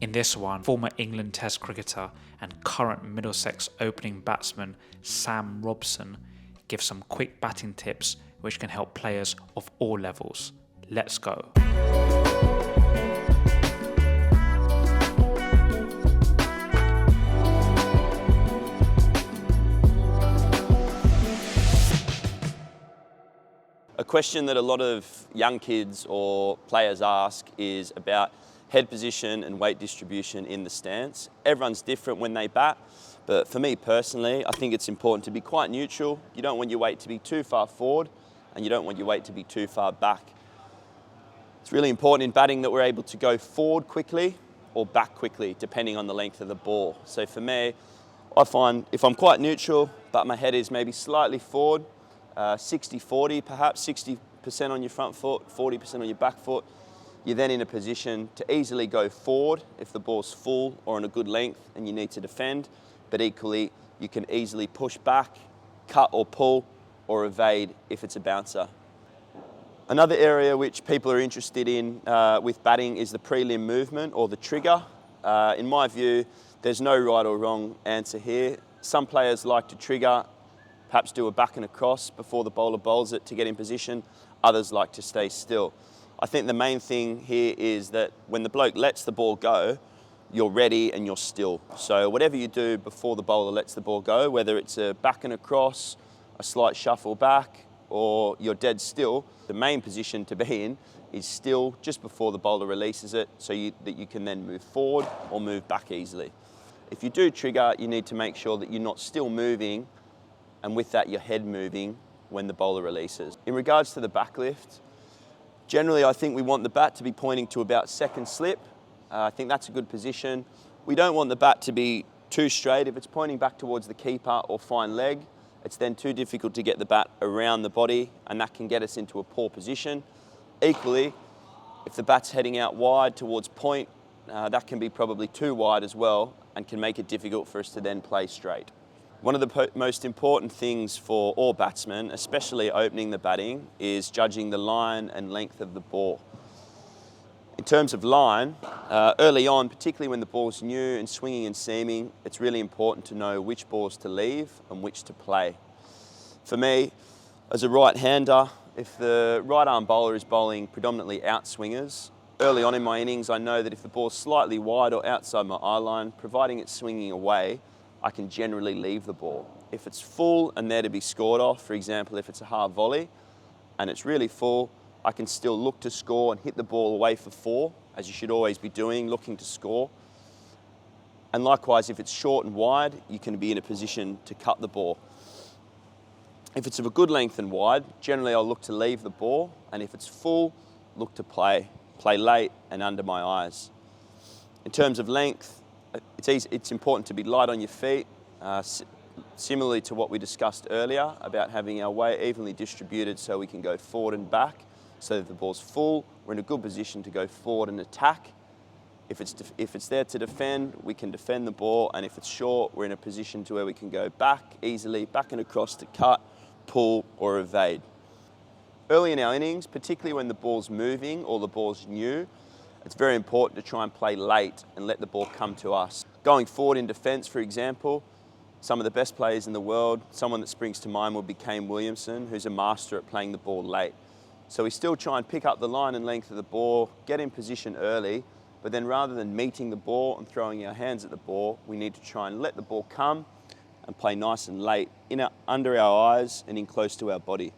In this one, former England Test cricketer and current Middlesex opening batsman Sam Robson gives some quick batting tips which can help players of all levels. Let's go. A question that a lot of young kids or players ask is about head position and weight distribution in the stance. Everyone's different when they bat, but for me personally, I think it's important to be quite neutral. You don't want your weight to be too far forward and you don't want your weight to be too far back. It's really important in batting that we're able to go forward quickly or back quickly, depending on the length of the ball. So for me, I find if I'm quite neutral, but my head is maybe slightly forward, 60-40 perhaps, 60% on your front foot, 40% on your back foot, you're then in a position to easily go forward if the ball's full or on a good length and you need to defend, but equally you can easily push back, cut or pull or evade if it's a bouncer. Another area which people are interested in with batting is the prelim movement or the trigger. In my view, there's no right or wrong answer here. Some players like to trigger, perhaps do a back and across before the bowler bowls it to get in position. Others like to stay still. I think the main thing here is that when the bloke lets the ball go, you're ready and you're still. So whatever you do before the bowler lets the ball go, whether it's a back and across, a slight shuffle back, or you're dead still, the main position to be in is still just before the bowler releases it so that you can then move forward or move back easily. If you do trigger, you need to make sure that you're not still moving and with that your head moving when the bowler releases. In regards to the backlift, generally I think we want the bat to be pointing to about second slip. I think that's a good position. We don't want the bat to be too straight. If it's pointing back towards the keeper or fine leg, it's then too difficult to get the bat around the body and that can get us into a poor position. Equally, if the bat's heading out wide towards point, that can be probably too wide as well and can make it difficult for us to then play straight. One of the most important things for all batsmen, especially opening the batting, is judging the line and length of the ball. In terms of line, early on, particularly when the ball's new and swinging and seaming, it's really important to know which balls to leave and which to play. For me, as a right-hander, if the right-arm bowler is bowling predominantly outswingers, early on in my innings, I know that if the ball's slightly wide or outside my eye line, providing it's swinging away, I can generally leave the ball. If it's full and there to be scored off, for example, if it's a half volley and it's really full, I can still look to score and hit the ball away for 4, as you should always be doing, looking to score. And likewise, if it's short and wide, you can be in a position to cut the ball. If it's of a good length and wide, generally I'll look to leave the ball, and if it's full, look to play late and under my eyes. In terms of length, it's important to be light on your feet, similarly to what we discussed earlier about having our weight evenly distributed so we can go forward and back. So if the ball's full, we're in a good position to go forward and attack. If it's there to defend, we can defend the ball, and if it's short, we're in a position to where we can go back easily, back and across to cut, pull or evade. Early in our innings, particularly when the ball's moving or the ball's new, it's very important to try and play late and let the ball come to us. Going forward in defence, for example, some of the best players in the world, someone that springs to mind would be Kane Williamson, who's a master at playing the ball late. So we still try and pick up the line and length of the ball, get in position early, but then rather than meeting the ball and throwing our hands at the ball, we need to try and let the ball come and play nice and late, under our eyes and in close to our body.